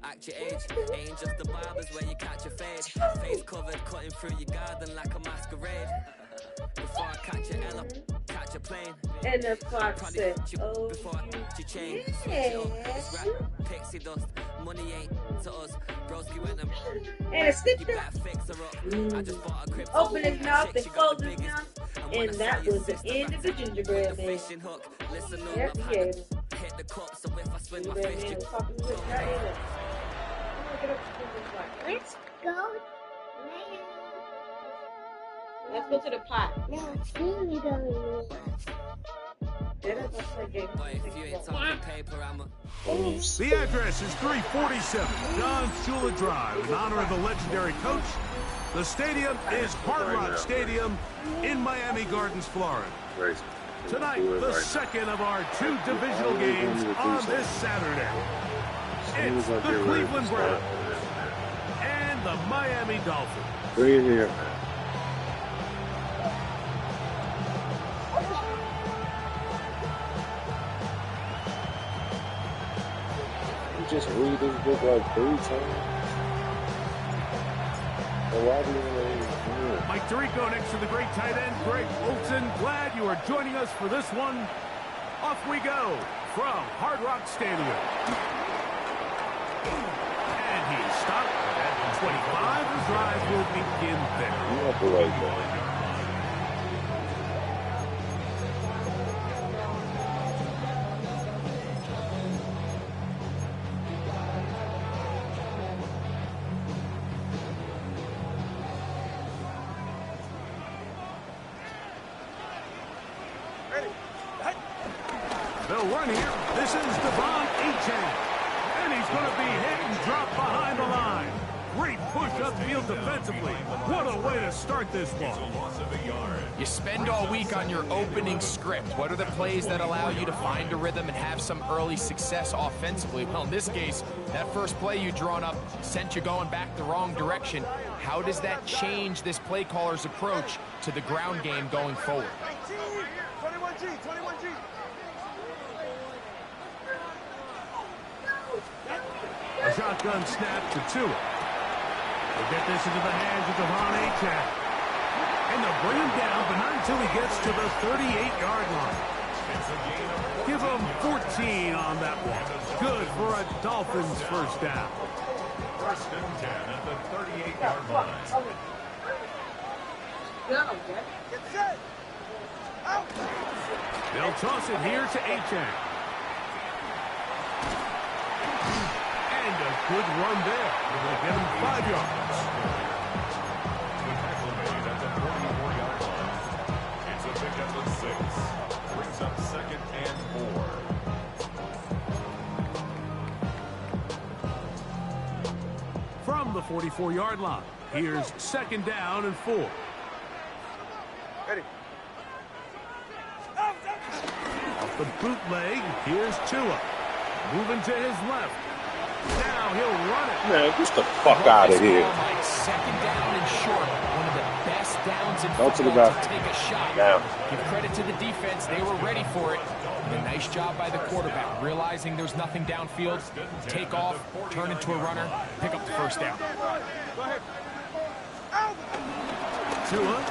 Act your age, ain't just the barbers where you catch a fade. Face covered, cutting through your garden like a masquerade. Before I catch a Ella, catch a plane. And the fox said, oh, before you change, yes. pixie dust, money ain't to us. Broski went them. And a stick up. Fix her up. I just bought a crypto. Open his mouth and close his mouth. And that was the end of the gingerbread man. Yep, he ate it. Hit the cup, so if I swing my Gingerbread fish, man was talking to his guy in it. Let's go. Let's go to the pot. No, it's really going. if you ain't talking paper, I'm a... The address is 347 Don Shula Drive. In honor of the legendary coach, the stadium is Hard Rock Stadium in Miami Gardens, Florida. Tonight, the second of our 2 divisional games on this Saturday. It's the Cleveland Browns and the Miami Dolphins. Bring it here. Just read this book like 3 times. And why do you want to read it? Mike Tirico next to the great tight end, Greg Olson. Glad you are joining us for this one. Off we go from Hard Rock Stadium. And he stopped at 25. The drive will begin there. You have to like that. They'll run here. This is Devon Achane. And he's going to be hit and dropped behind the line. Great push upfield defensively. What a way to start this ball. You spend all week on your opening script. What are the plays that allow you to find a rhythm and have some early success offensively? Well, in this case, that first play you drawn up sent you going back the wrong direction. How does that change this play caller's approach to the ground game going forward? 21G, 21G. A shotgun snap to Tua. They'll get this into the hands of Devon Achane. And they'll bring him down, but not until he gets to the 38-yard line. Give him 14 on that one. Good for a Dolphins first down. First and 10 at the 38-yard line. Get set. Out. They'll toss it here to Achane. And a good run there. They'll get him 5 yards. The tackle made at the 44-yard line. It's a pickup of 6. Brings up 2nd and 4. From the 44-yard line, here's 2nd down and 4. Ready. Off the bootleg, here's Tua. Moving to his left. Now he'll run it. Man, get the fuck out of here. Like 2nd down and short. One of the best downs in Go to the football back. to take a shot. Now. Give credit to the defense. They were ready for it. And a nice job by the quarterback. Realizing there's nothing downfield. Take off, turn into a runner, pick up the first down. Go ahead. Tua,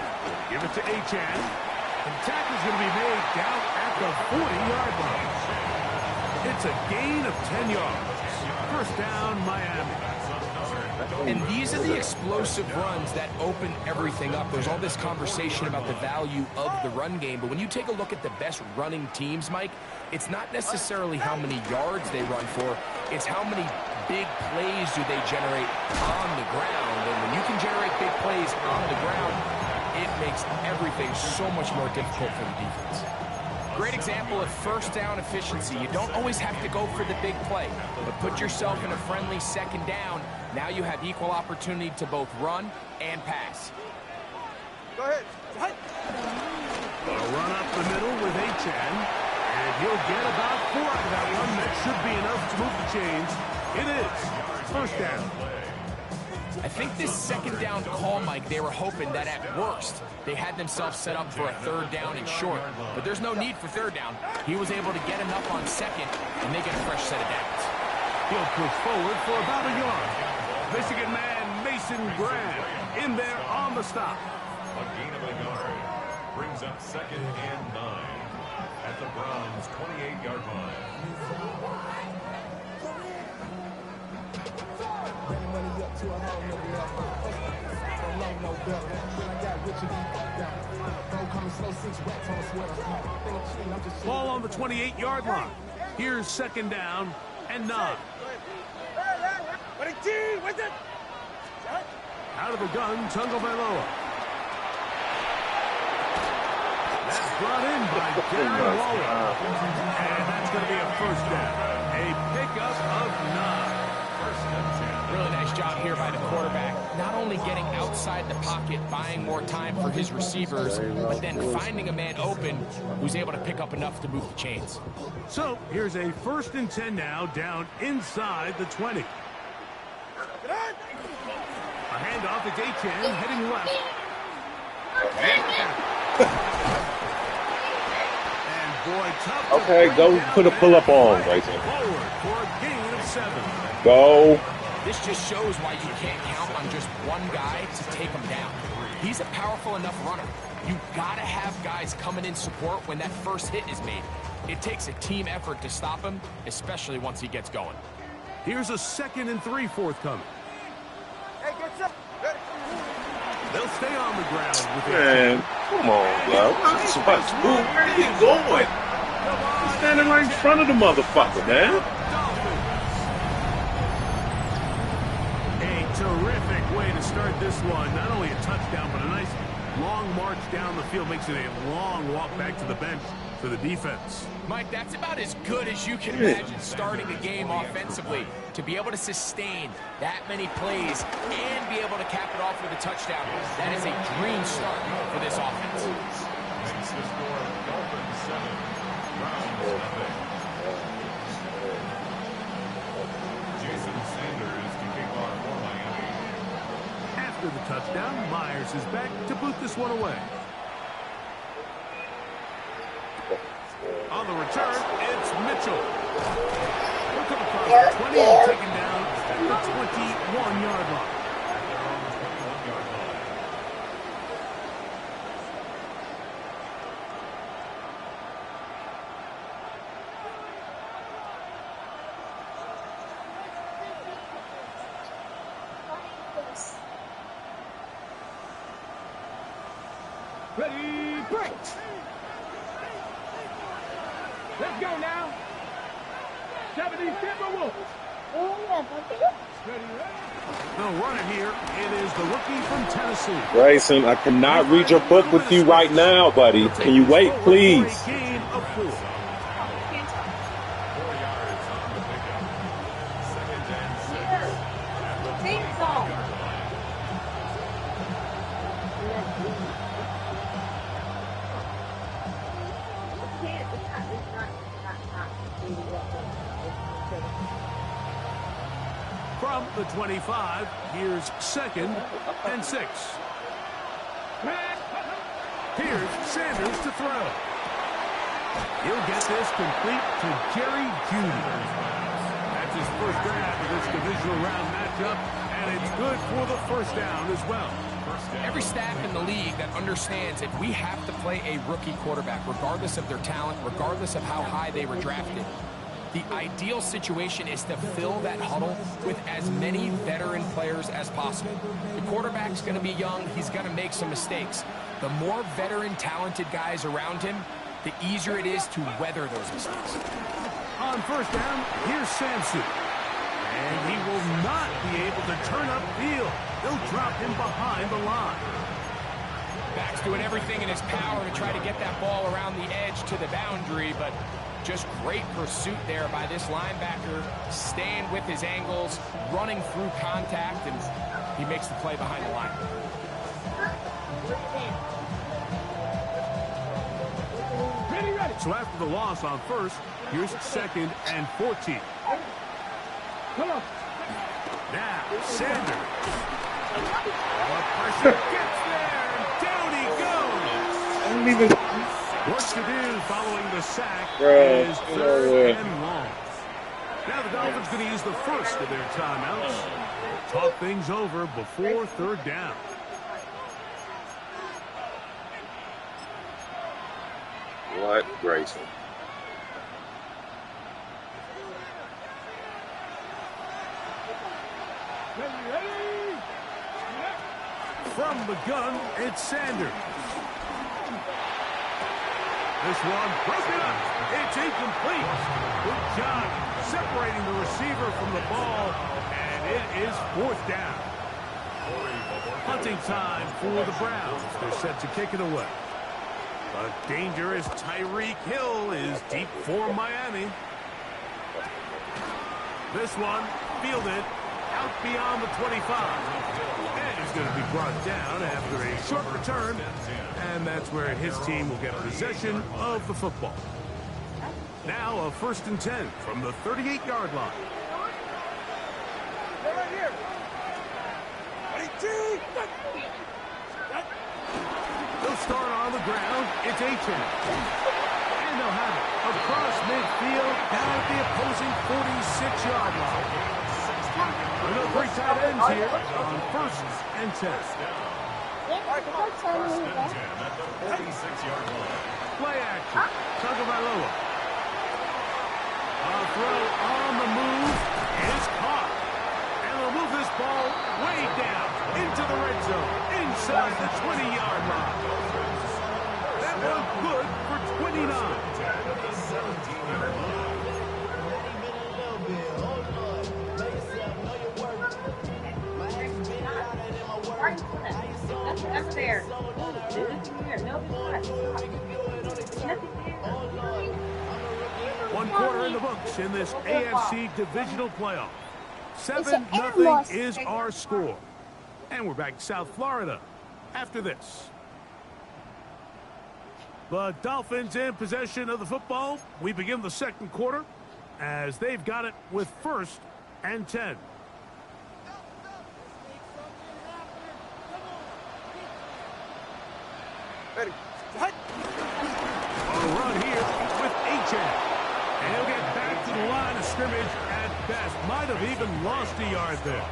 give it to Achane. And tackle's going to be made down at the 40-yard line. It's a gain of 10 yards. First down, Miami. And these are the explosive runs that open everything up. There's all this conversation about the value of the run game, but when you take a look at the best running teams, Mike, it's not necessarily how many yards they run for, it's how many big plays do they generate on the ground. And when you can generate big plays on the ground, it makes everything so much more difficult for the defense. Great example of first down efficiency. You don't always have to go for the big play, but put yourself in a friendly 2nd down. Now you have equal opportunity to both run and pass. Go ahead. Gonna run up the middle with Achane. And he'll get about 4 out of that one. That should be enough to move the chains. It is. First down. I think this second down call, Mike, they were hoping that at worst they had themselves set up for a third down and short. But there's no need for third down. He was able to get enough on second, and they get a fresh set of downs. He'll push forward for about a yard. Michigan man Mason Graham in there on the stop. A gain of a yard brings up 2nd and 9 at the Browns' 28-yard line. Ball on the 28-yard line. Here's 2nd down and 9. Out of the gun, Tagovailoa. That's brought in by Darren Waller. And that's going to be a first down. A pickup of 9. Really nice job here by the quarterback. Not only getting outside the pocket, buying more time for his receivers, but then finding a man open who's able to pick up enough to move the chains. So here's a 1st and 10 now, down inside the 20. A handoff, it's Achane heading left. And boy, tough. Okay, go put a pull-up on, Grayson. Forward for a gain of 7. Go. This just shows why you can't count on just one guy to take him down. He's a powerful enough runner. You gotta have guys coming in support when that first hit is made. It takes a team effort to stop him, especially once he gets going. Here's a 2nd and 3 forthcoming. They'll stay on the ground with it. Man, come on, bro. Where are you going? He's standing right in front of the motherfucker, man. A terrific way to start this one. Not only a touchdown, but a nice long march down the field. Makes it a long walk back to the bench for the defense. Mike, that's about as good as you can imagine starting a game offensively. To be able to sustain that many plays and be able to cap it off with a touchdown, that is a dream start for this offense. Makes the score Dolphins 7, Browns 0. Jason Sanders to kick off for Miami. After the touchdown, Myers is back to boot this one away. On the return, it's Mitchell. He'll come across the 20 and taken down at the 21-yard line. Ready, break! Let's go now. 70 Timberwolves. The runner here, it is the rookie from Tennessee. Grayson, I cannot read your book with you right now, buddy. Can you wait, please? Gain of 4. 4 yards on the pickup. 2nd and 6 at the 20-yard line. From the 25, here's 2nd and 6. Here's Sanders to throw. He'll get this complete to Jerry Jeudy. That's his first grab of this divisional round matchup, and it's good for the first down as well. Every staff in the league that understands if we have to play a rookie quarterback, regardless of their talent, regardless of how high they were drafted, the ideal situation is to fill that huddle with as many veteran players as possible. The quarterback's going to be young. He's going to make some mistakes. The more veteran, talented guys around him, the easier it is to weather those mistakes. On first down, here's Sampson. And he will not be able to turn upfield. They'll drop him behind the line. Back's doing everything in his power to try to get that ball around the edge to the boundary, but just great pursuit there by this linebacker, staying with his angles, running through contact, and he makes the play behind the line. So after the loss on first, here's 2nd and 14. Come on. Now, Sanders. Pressure gets there, and down he goes. I don't even... Work to do following the sack Bro, is 3rd and long. Now the Dolphins going to use the first of their timeouts. Talk things over before 3rd down. What Grayson? From the gun, it's Sanders. This one broken up. It's incomplete. Good job separating the receiver from the ball, and it is 4th down. Punting time for the Browns. They're set to kick it away. A dangerous Tyreek Hill is deep for Miami. This one fielded out beyond the 25. And he's going to be brought down after a short return. And that's where his team will get possession of the football. Now a 1st and 10 from the 38-yard line. They'll start on the ground. It's Achane. And they'll have it across midfield down at the opposing 46-yard line. We've got 3 tight ends here on 1st and 10. Play action. Tagovailoa. A throw on the move is caught. And they'll move this ball way down into the red zone, inside the 20-yard line. That was good for 29. That's fair. One quarter in the books in this AFC Divisional playoff. 7-0 is our score. And we're back to South Florida after this. The Dolphins in possession of the football. We begin the 2nd quarter as they've got it with 1st and 10. Ready. A run here with Achane. And he'll get back to the line of scrimmage at best. Might have even lost a yard there.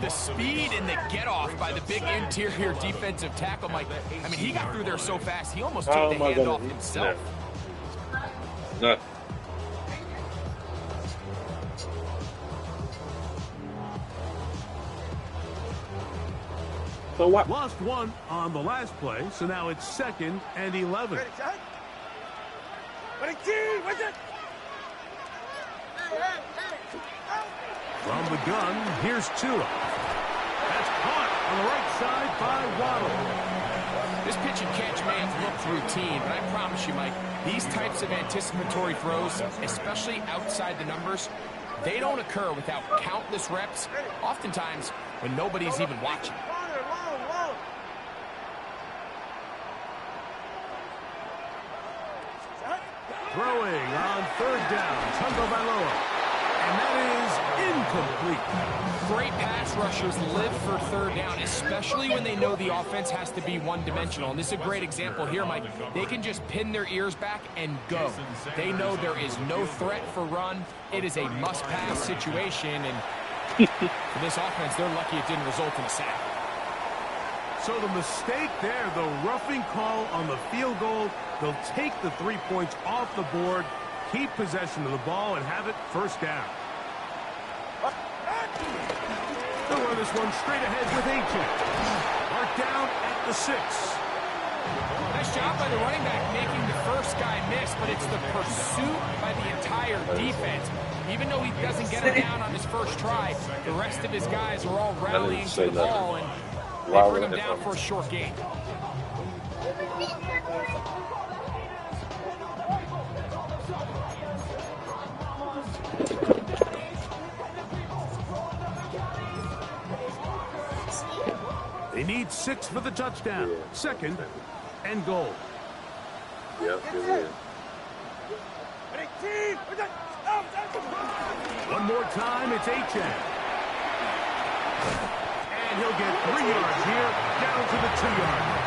The speed and the get-off by the big interior defensive tackle, Mike. I mean, he got through there so fast, he almost took the handoff himself. No. So what? Lost one on the last play, so now it's 2nd and 11. Ready, set. Ready, team, what's it? From the gun, here's Tua. That's caught on the right side by Waddle. This pitch and catch may have looked routine, but I promise you, Mike, these types of anticipatory throws, especially outside the numbers, they don't occur without countless reps, oftentimes when nobody's even watching. Throwing on 3rd down, Tagovailoa. And that is incomplete. Great pass rushers live for 3rd down, especially when they know the offense has to be one-dimensional. And this is a great example here, Mike. They can just pin their ears back and go. They know there is no threat for run. It is a must-pass situation. And for this offense, they're lucky it didn't result in a sack. So the mistake there, the roughing call on the field goal, they'll take the 3 points off the board, keep possession of the ball, and have it 1st down. They'll run this one straight ahead with Achane. Mark down at the 6. Nice job by the running back making the first guy miss, but it's the pursuit by the entire defense. Even though he doesn't get him down on his first try, the rest of his guys are all rallying to the ball, and they bring him down for a short gain. They need 6 for the touchdown. 2nd and goal. Yep, here it is. One more time, it's Achane. And he'll get 3 yards here, down to the 2-yard line.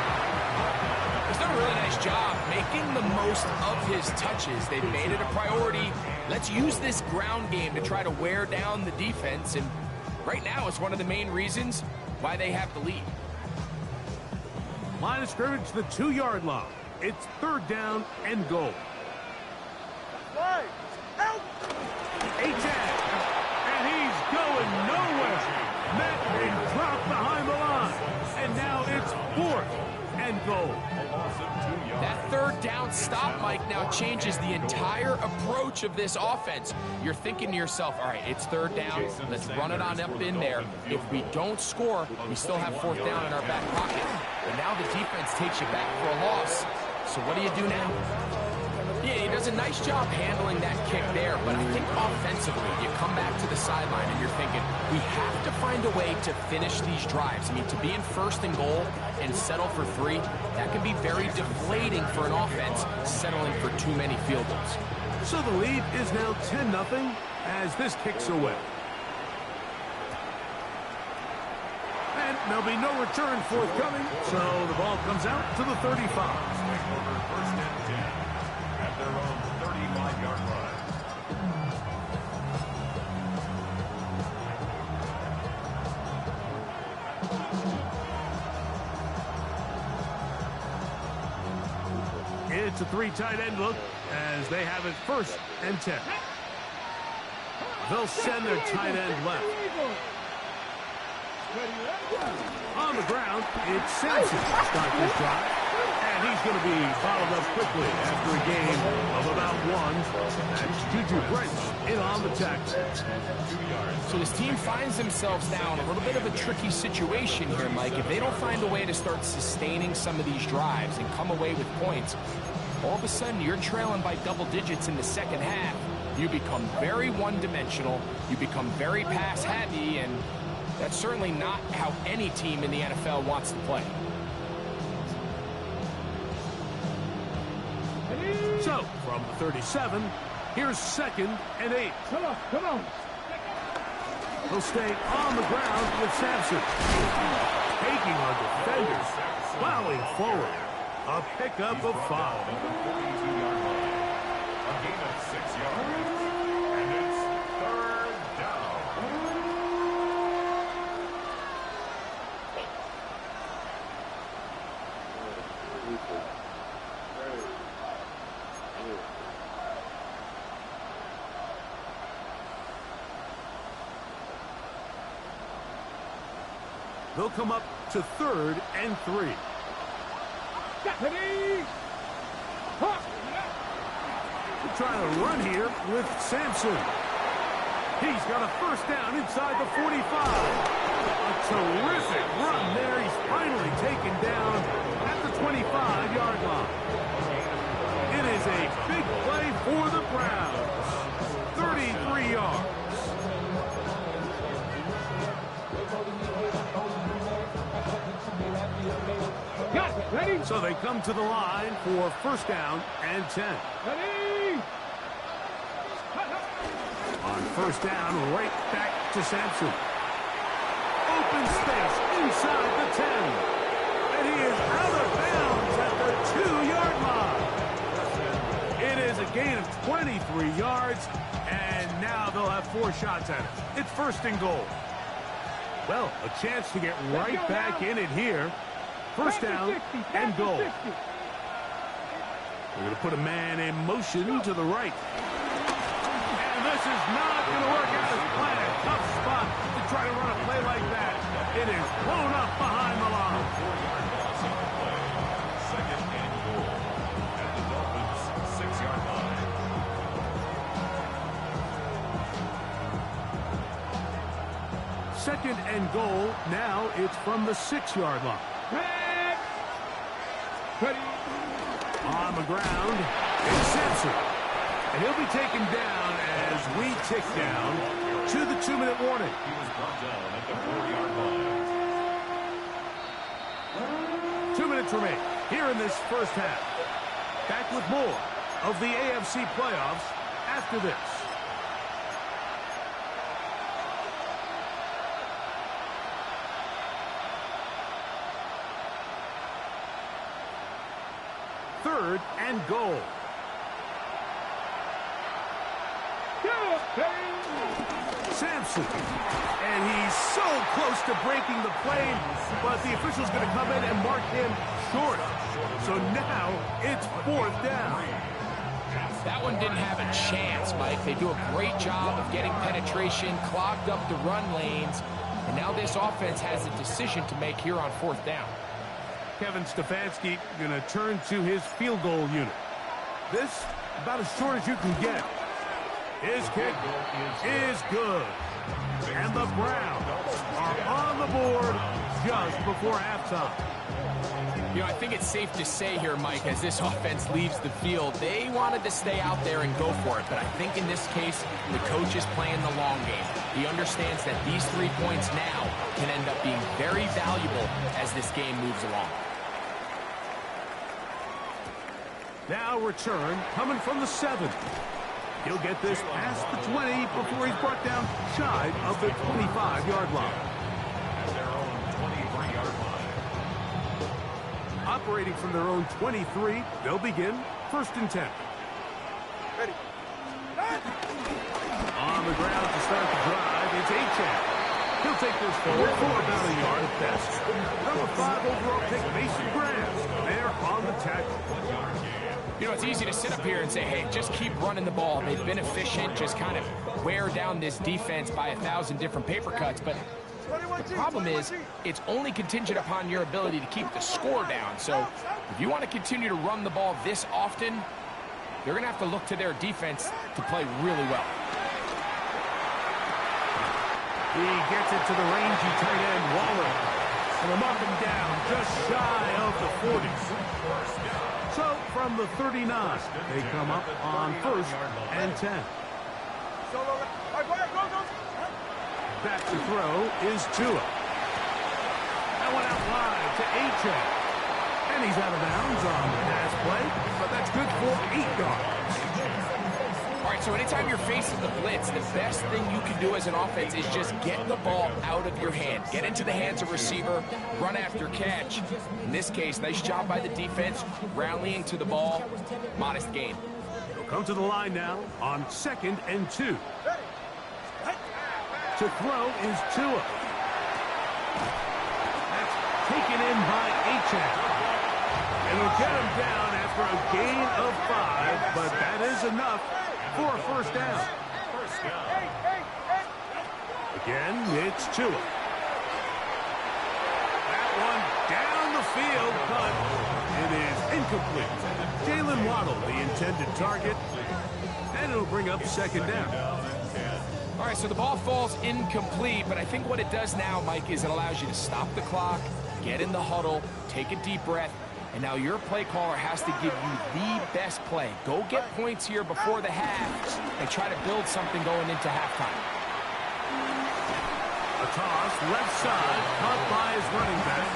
He's done a really nice job making the most of his touches. They've made it a priority. Let's use this ground game to try to wear down the defense, and right now it's one of the main reasons why they have the lead. Line of scrimmage to the 2-yard line. It's 3rd down and goal. Right. Out. A tag, and he's going nowhere. Met and dropped behind the line, and now it's 4th and goal. That 3rd down stop, Mike, now changes the entire approach of this offense. You're thinking to yourself, all right, it's 3rd down. Let's run it on up in there. If we don't score, we still have 4th down in our back pocket. But now the defense takes you back for a loss. So what do you do now? Yeah, he does a nice job handling that kick there, but I think offensively, you come back to the sideline and you're thinking, we have to find a way to finish these drives. I mean, to be in 1st and goal and settle for 3, that can be very deflating for an offense, settling for too many field goals. So the lead is now 10-0 as this kicks away. And there'll be no return forthcoming, so the ball comes out to the 35. 1st and 10 at their own 35-yard line. It's a 3 tight end look as they have it 1st and 10. They'll send their tight end left. On the ground, it's Sampson to start this drive. And he's going to be followed up quickly after a gain of about 1. That's Juju Brents in on the tackle. So this team finds themselves now in a little bit of a tricky situation here, Mike. If they don't find a way to start sustaining some of these drives and come away with points, all of a sudden you're trailing by double digits in the 2nd half. You become very one-dimensional. You become very pass-heavy, and that's certainly not how any team in the NFL wants to play. So, from the 37, here's 2nd and 8. Come on, come on. He'll stay on the ground with Sampson. Taking on defenders, plowing forward. A pickup of 5. A gain of 6 yards. And it's 3rd down. They'll come up to 3rd and 3. We're trying to run here with Sampson. He's got a 1st down inside the 45. A terrific run there. He's finally taken down at the 25-yard line. It is a big play for the Browns. 33 yards. Ready? So they come to the line for 1st down and 10. Ready? On 1st down, right back to Sampson. Open space inside the 10. And he is out of bounds at the 2-yard line. It is a gain of 23 yards, and now they'll have 4 shots at it. It's 1st and goal. Well, a chance to get right back in it here. 1st down and goal. We're going to put a man in motion to the right. And this is not going to work out as planned. Tough spot to try to run a play like that. It is blown up behind the line. 2nd and goal at the Dolphins' 6-yard line. Second and goal. Now it's from the 6-yard line. Ready? On the ground, it's Sampson. And he'll be taken down as we tick down to the 2-minute warning. He was brought down at the 4-yard line. 2 minutes remain here in this 1st half. Back with more of the AFC playoffs after this. 3rd and goal. Sampson, and he's so close to breaking the plane, but the official's going to come in and mark him short. So now it's 4th down. That one didn't have a chance, Mike. They do a great job of getting penetration, clogged up the run lanes, and now this offense has a decision to make here on 4th down. Kevin Stefanski going to turn to his field goal unit. This about as short as you can get. His kick is good. And the Browns are on the board just before halftime. You know, I think it's safe to say here, Mike, as this offense leaves the field, they wanted to stay out there and go for it. But I think in this case, the coach is playing the long game. He understands that these 3 points now can end up being very valuable as this game moves along. Now return coming from the 7th. He'll get this past the 20 before he's brought down shy of the 25-yard line. At their own 23-yard line. Operating from their own 23, they'll begin 1st and 10. Ready. On the ground to start the drive, it's Achane. He'll take this forward for about a yard at best. Number 5 overall pick, Mason Graham. There on the tackle. You know, it's easy to sit up here and say, hey, just keep running the ball. They've been efficient, just kind of wear down this defense by 1,000 different paper cuts. But the problem is, it's only contingent upon your ability to keep the score down. So if you want to continue to run the ball this often, you're going to have to look to their defense to play really well. He gets it to the rangy tight end, Waller. And them up and down, just shy of the 40s. So, from the 39, they come up on 1st and 10. Back to throw is Tua. That one out wide to Achane. And he's out of bounds on the pass play, but that's good for 8 yards. All right, so anytime you're facing the blitz, the best thing you can do as an offense is just get the ball out of your hand. Get into the hands of receiver, run after catch. In this case, nice job by the defense, rallying to the ball. Modest gain. He'll come to the line now on 2nd and 2. To throw is Tua. That's taken in by Achane. And he'll get him down after a gain of 5, but that is enough for a 1st down. Again, it's Tua. That one down the field, but it is incomplete. Jalen Waddle, the intended target, and it'll bring up 2nd down. All right, so the ball falls incomplete, but I think what it does now, Mike, is it allows you to stop the clock, get in the huddle, take a deep breath, and now your play caller has to give you the best play. Go get points here before the half and try to build something going into halftime. A toss, left side, caught by his running back.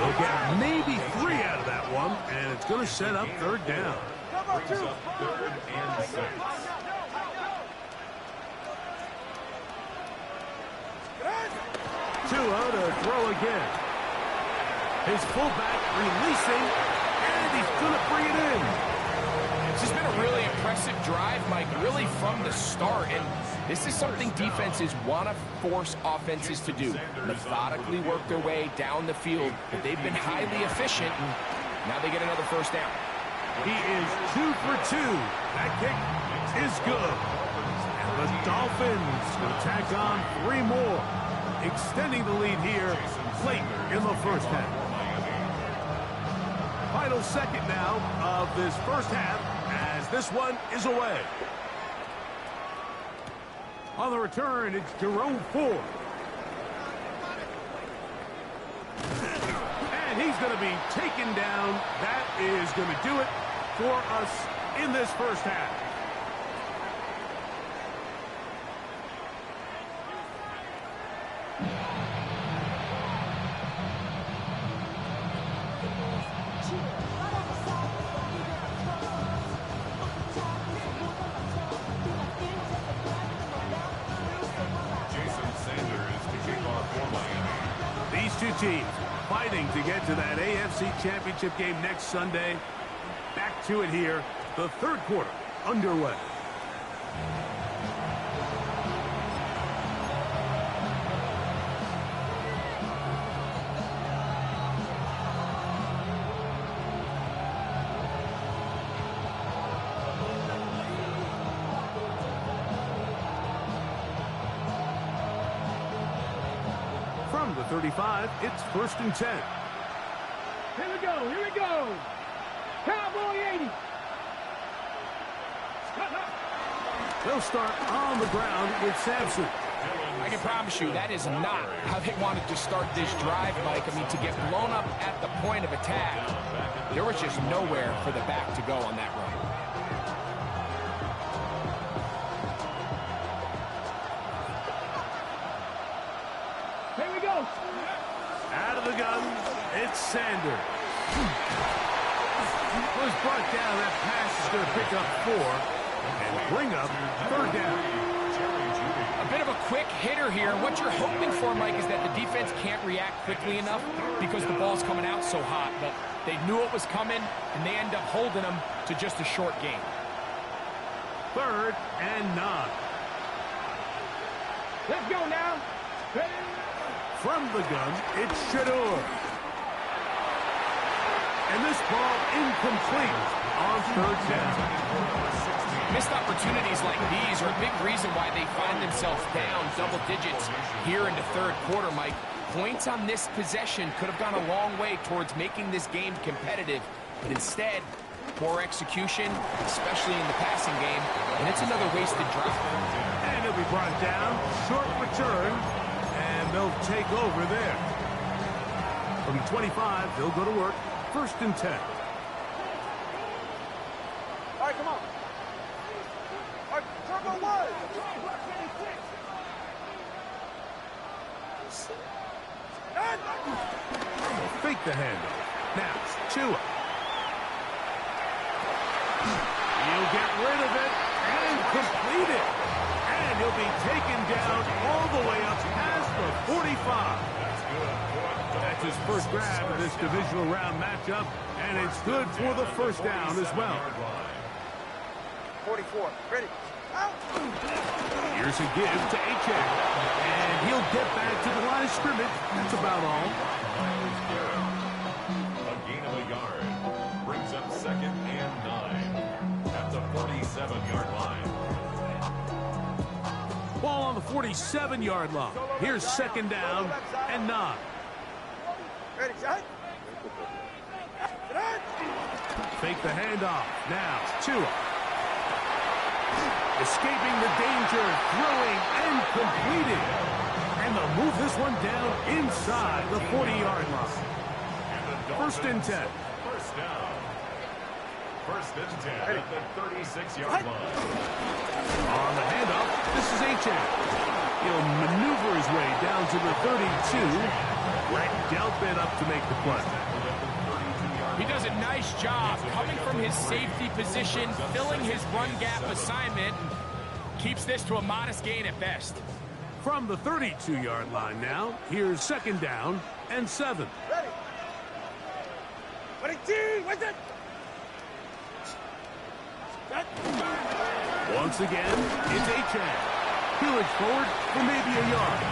He'll get maybe 3 out of that one, and it's going to set up 3rd down. Brings up 3rd and 6. Tua to throw again. His fullback releasing, and he's going to bring it in. It's just been a really impressive drive, Mike, really from the start. And this is something defenses want to force offenses to do. Methodically work their way down the field. But they've been highly efficient, and now they get another 1st down. He is 2 for 2. That kick is good. And the Dolphins will tack on 3 more, extending the lead here late in the 1st half. Final 2nd now of this 1st half as this one is away. On the return, it's Jerome Ford. And he's going to be taken down. That is going to do it for us in this 1st half. These two teams fighting to get to that AFC Championship game next Sunday. Back to it here. The third quarter underway. From the 35, it's 1st and 10. Here we go, here we go. Cowboy 80. They'll start on the ground with Sampson. I can promise you that is not how they wanted to start this drive, Mike. I mean, to get blown up at the point of attack, there was just nowhere for the back to go on that run. Here we go. Out of the gun, it's Sanders. Was brought down. That pass is going to pick up 4 and bring up 3rd down. A bit of a quick hitter here. What you're hoping for, Mike, is that the defense can't react quickly enough because the ball's coming out so hot. But they knew it was coming, and they end up holding them to just a short gain. 3rd and 9. Let's go now. From the gun, it's Shador. And this ball incomplete on 3rd down. Missed opportunities like these are a big reason why they find themselves down double digits here in the third quarter, Mike. Points on this possession could have gone a long way towards making this game competitive, but instead, poor execution, especially in the passing game, and it's another wasted drive. And he'll be brought down, short return, and they'll take over there. From 25, they'll go to work, 1st and 10. All right, come on. All right, turbo 1. Fake the handoff. Now, Tua. He'll get rid of it and complete it. And he'll be taken down all the way up past the 45. That's his first grab of this divisional round matchup, and it's good for the 1st down as well. 44, ready. Out. Here's a give to H.A. And he'll get back to the line of scrimmage. That's about all. A gain of a yard brings up 2nd and 9 at the 47-yard line. Ball on the 47-yard line. Here's 2nd down and 9. Ready, shot. Fake the handoff. Now, Tua. Escaping the danger, throwing and completing. And they'll move this one down inside the 40-yard line. 1st and 10. 1st down. 1st and 10 at the 36-yard line. On the handoff, this is H.A. He'll maneuver his way down to the 32. Brett Delpit up to make the play. He does a nice job coming from his safety position, filling his run gap assignment, and keeps this to a modest gain at best. From the 32-yard line now, here's 2nd down and 7. Ready. Ready, T, what's it? Once again, it's H.A. He'll forward for maybe a yard.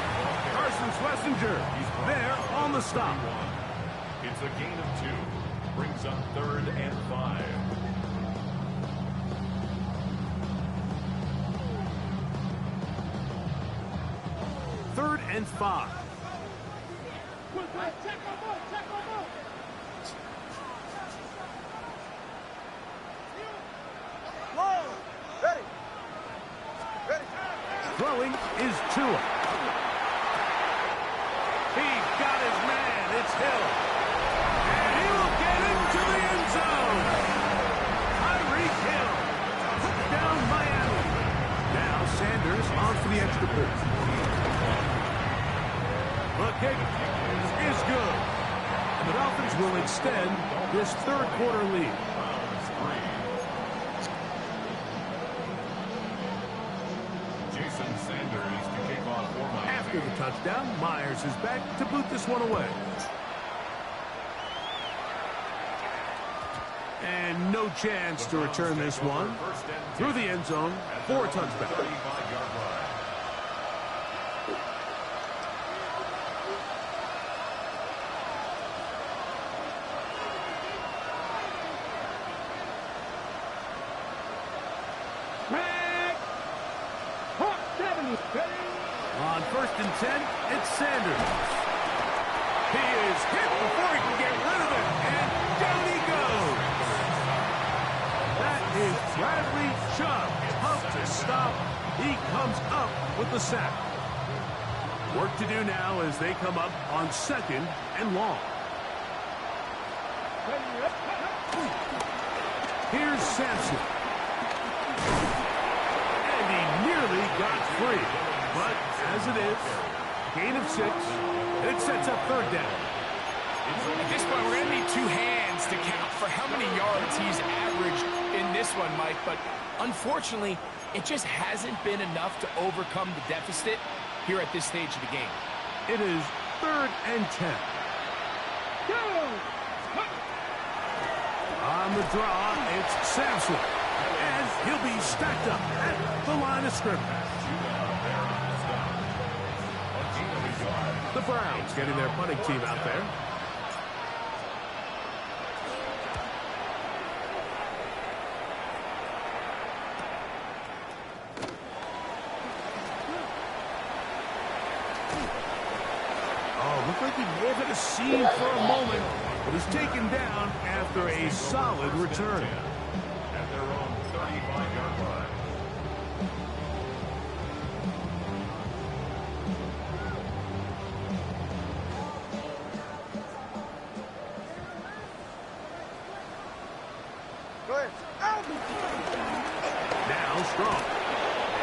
Carson Schlesinger, he's there on the stop. It's a gain of 2. Brings up 3rd and 5. Third and 5. Long. Ready. Ready. Throwing is Tua. He got his man. It's Hill. And he will get into the end zone. Tyreek Hill. Touchdown Miami. Now Sanders on for the extra point. The kick is good. And the Dolphins will extend this third quarter lead. After the touchdown, Myers is back to boot this one away. And no chance to return this one through the end zone for a touchback. On 1st and 10, it's Sanders. He is hit before he can get rid of it, and down he goes. That is Bradley Chubb. Tough to stop. He comes up with the sack. Work to do now as they come up on 2nd and long. Here's Sampson. And he nearly got free. But as it is, gain of 6, and it sets up 3rd down. At this point, we're going to need 2 hands to count for how many yards he's averaged in this one, Mike. But unfortunately, it just hasn't been enough to overcome the deficit here at this stage of the game. It is 3rd and 10. Go! On the draw, it's Sampson. And he'll be stacked up at the line of scrimmage. The Browns getting their punting team out there. Oh, looked like he may have hit a seam for a moment, but was taken down after a solid return. At their own 35-yard line. Now Strong.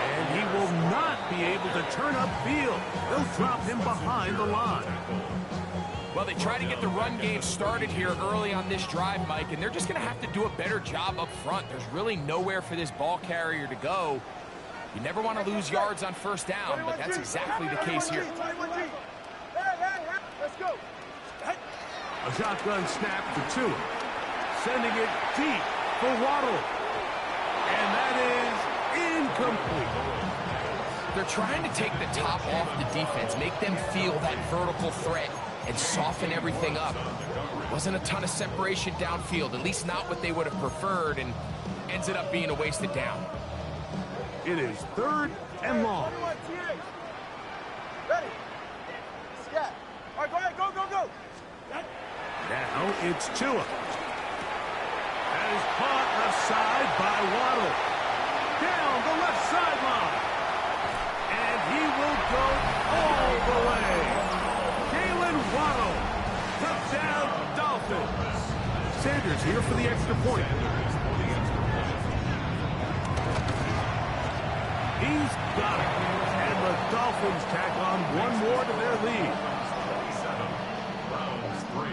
And he will not be able to turn upfield. They'll drop him behind the line. Well, they try to get the run game started here early on this drive, Mike, and they're just going to have to do a better job up front. There's really nowhere for this ball carrier to go. You never want to lose yards on 1st down, but that's exactly the case here. Let's go. A shotgun snap for Tua. Sending it deep for Waddle. And that is incomplete. They're trying to take the top off the defense, make them feel that vertical threat, and soften everything up. Wasn't a ton of separation downfield, at least not what they would have preferred, and ended up being a wasted down. It is 3rd and long. Ready? Scat. All right, go ahead. Go, go, go. Now it's Tua. That is caught left side by Waddle. Down the left sideline. And he will go all the way. Jalen Waddle. Touchdown, Dolphins. Sanders here for the extra point. He's got it. And the Dolphins tack on one more to their lead. 27, Browns 3.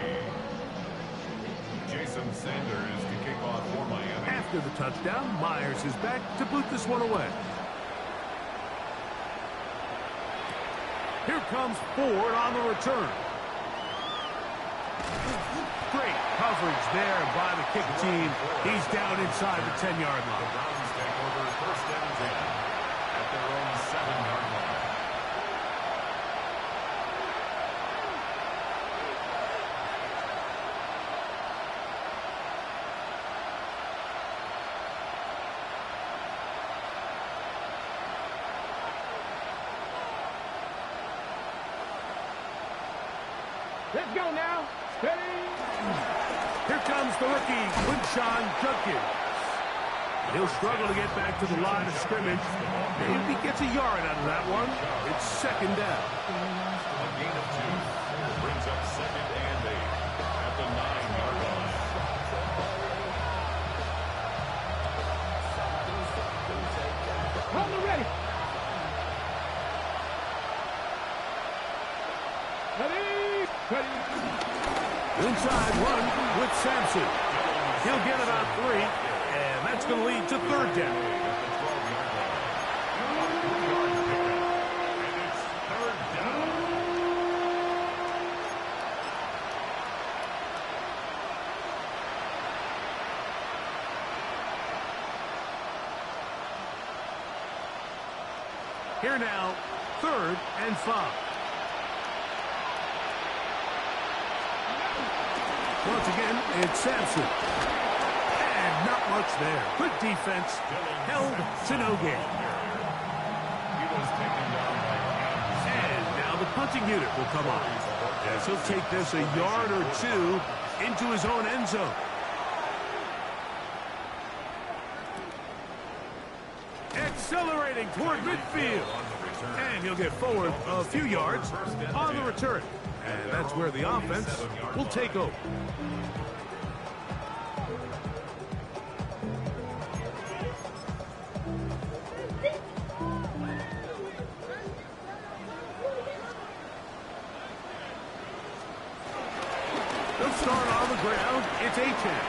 Jason Sanders to kick off for Miami. After the touchdown, Myers is back to boot this one away. Here comes Ford on the return. Great coverage there by the kick team. He's down inside the 10-yard line. The Browns take over 1st and 10 at their own 7-yard line. Let's go now. Steady. Here comes the rookie, Winshawn Judkins. He'll struggle to get back to the line of scrimmage. Maybe he gets a yard out of that one. It's 2nd down. A gain of 2 brings up 2nd and 8 at the 9-yard line. Hold it ready. Ready. Ready. Inside run with Sampson. He'll get it on 3, and that's going to lead to 3rd down. Here now, 3rd and 5. Once again, it's Sampson. And not much there. Good defense. Held to no gain. And now the punting unit will come on. As he'll take this a yard or two into his own end zone. Accelerating toward midfield. And he'll get forward a few yards on the return. And that's where the offense will take over. They'll start on the ground. It's Achane.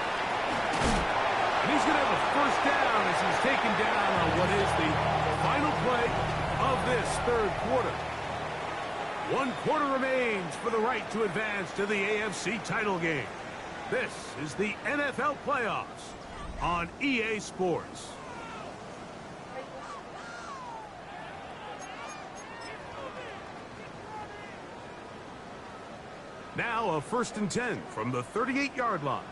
And he's going to have a first down as he's taken down on what is the final play of this 3rd quarter. 1 quarter remains for the right to advance to the AFC title game. This is the NFL playoffs on EA Sports. Now a 1st and 10 from the 38-yard line.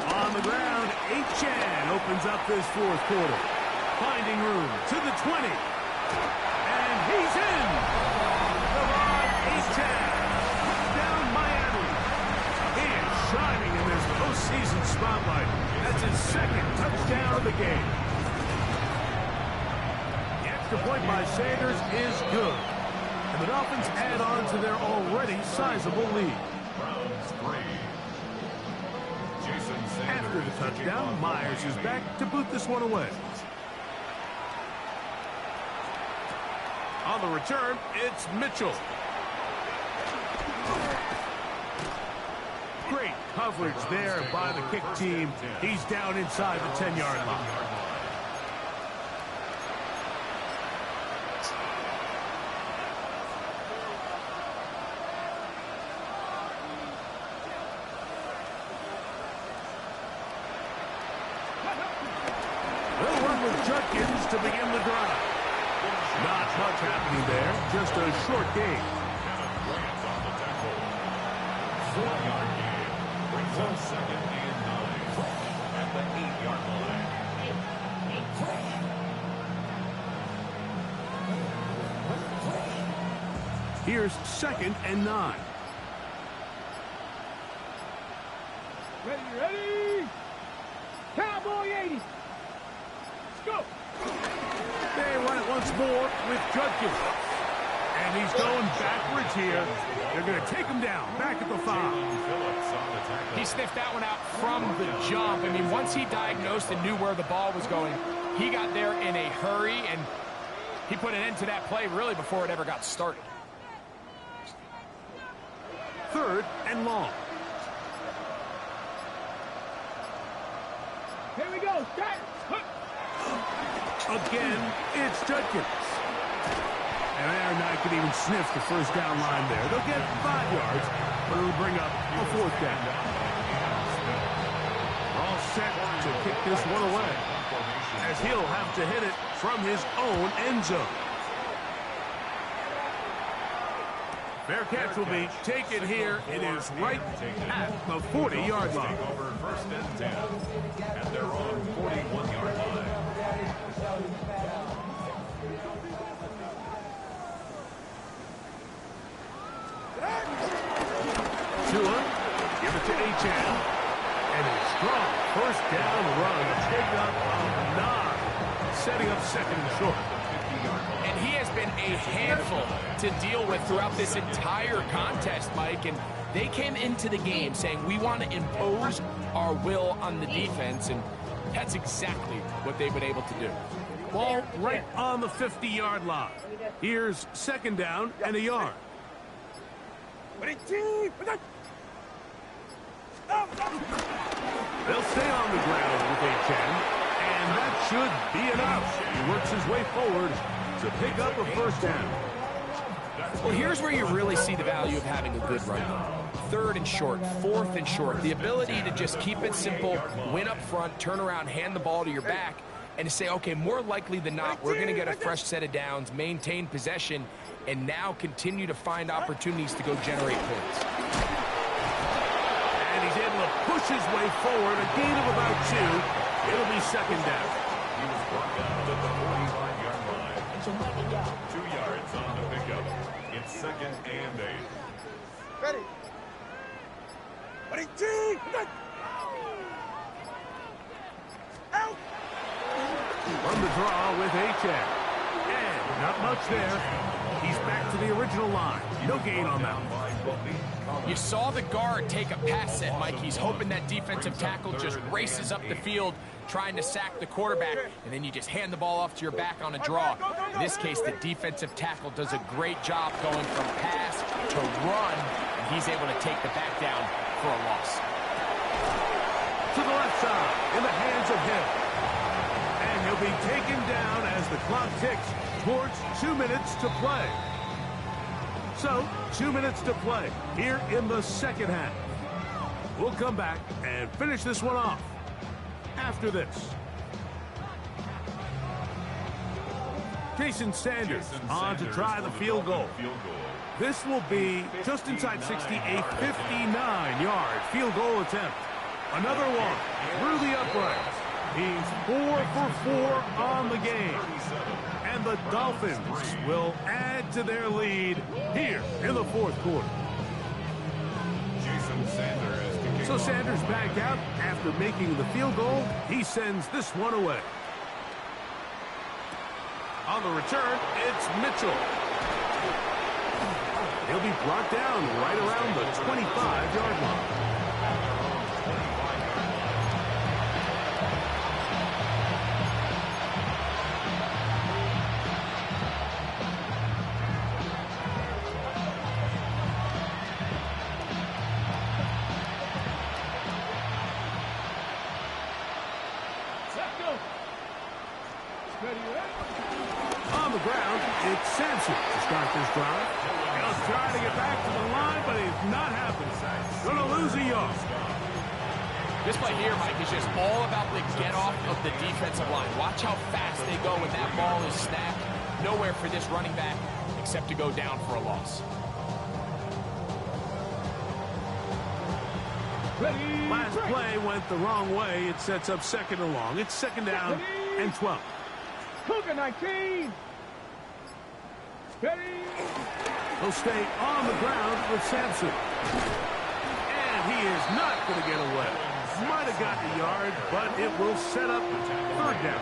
On the ground, Achane opens up this 4th quarter. Finding room to the 20. And he's in. Devon Achane. Down Miami. He is shining in this postseason spotlight. That's his 2nd touchdown of the game. The extra point by Sanders is good. And the Dolphins add on to their already sizable lead. After the touchdown, Myers is back to boot this one away. On the return, it's Mitchell. Great coverage there by the kick team. He's down inside the 10-yard line. They'll run with Judkins to begin the drive. Not much happening there, just a short gain. 4-yard gain brings up 2nd and 9 at the 8-yard line. Here's 2nd and 9. Ready? Cowboy 80. Let's go. They run it once more with Judkins. And he's going backwards here. They're going to take him down, back at the 5. He sniffed that one out from the jump. I mean, once he diagnosed and knew where the ball was going, he got there in a hurry, and he put an end to that play really before it ever got started. 3rd and long. Here we go. Start. Again, it's Judkins. And Aaron Knight could even sniff the first down line there. They'll get 5 yards, but it'll bring up a 4th down. All set to kick this one away, as he'll have to hit it from his own end zone. Fair catch will be taken here. It is right at the 40-yard line. Over 1st and 10 at their own 41-yard line. Tua, give it to Achane. And a strong 1st down run. A pickup of 9. Setting up 2nd and short. And he has been a handful to deal with throughout this entire contest, Mike. And they came into the game saying, we want to impose our will on the defense. And that's exactly what they've been able to do. Ball right on the 50-yard line. Here's 2nd down and a yard. They'll stay on the ground with Achane, and that should be enough. He works his way forward to pick up a 1st down. Well, here's where you really see the value of having a good run. 3rd and short, 4th and short, the ability to just keep it simple, win up front, turn around, hand the ball to your back, and to say, okay, more likely than not, we're going to get a fresh set of downs, maintain possession, and now continue to find opportunities to go generate points. And he's able to push his way forward, a gain of about 2. It'll be 2nd down. He was brought down to the 45-yard line. 2 yards on the pickup. It's 2nd and 8. Ready. Ready, team. Out. From the draw with H.A. And not much there. He's back to the original line. No gain on that one. You saw the guard take a pass set, Mike. He's hoping that defensive tackle just races up the field trying to sack the quarterback, and then you just hand the ball off to your back on a draw. In this case, the defensive tackle does a great job going from pass to run, and he's able to take the back down for a loss. To the left side, in the hands of Hill. And he'll be taken down as the clock ticks towards 2 minutes to play. So, 2 minutes to play here in the 2nd half. We'll come back and finish this one off after this. Jason Sanders on to try the field goal. This will be just inside 60, a 59-yard field goal attempt. Another one through the uprights. He's 4 for 4 on the game. And the Dolphins will add to their lead here in the 4th quarter. So Sanders back out after making the field goal. He sends this one away. On the return, it's Mitchell. He'll be brought down right around the 25-yard line. On the ground, it's Sampson to start this drive. He'll try to get back to the line, but it's not happening. Going to lose a yard. This play here, Mike, is just all about the get-off of the defensive line. Watch how fast they go when that ball is snapped. Nowhere for this running back except to go down for a loss. Last play went the wrong way. It sets up 2nd and long. It's 2nd down and 12. Cougar 19. Ready. He'll stay on the ground with Sampson. And he is not going to get away. Might have gotten a yard, but it will set up 3rd down.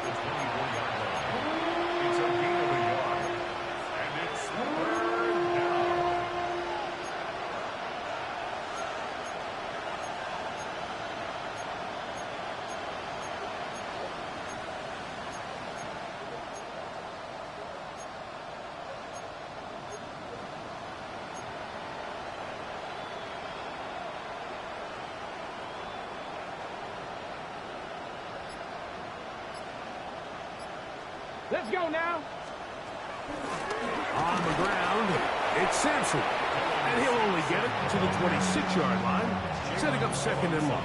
It's a gain of a yard. And it's 3rd down. Let's go now. On the ground, it's Sampson. And he'll only get it to the 26-yard line, setting up 2nd and long.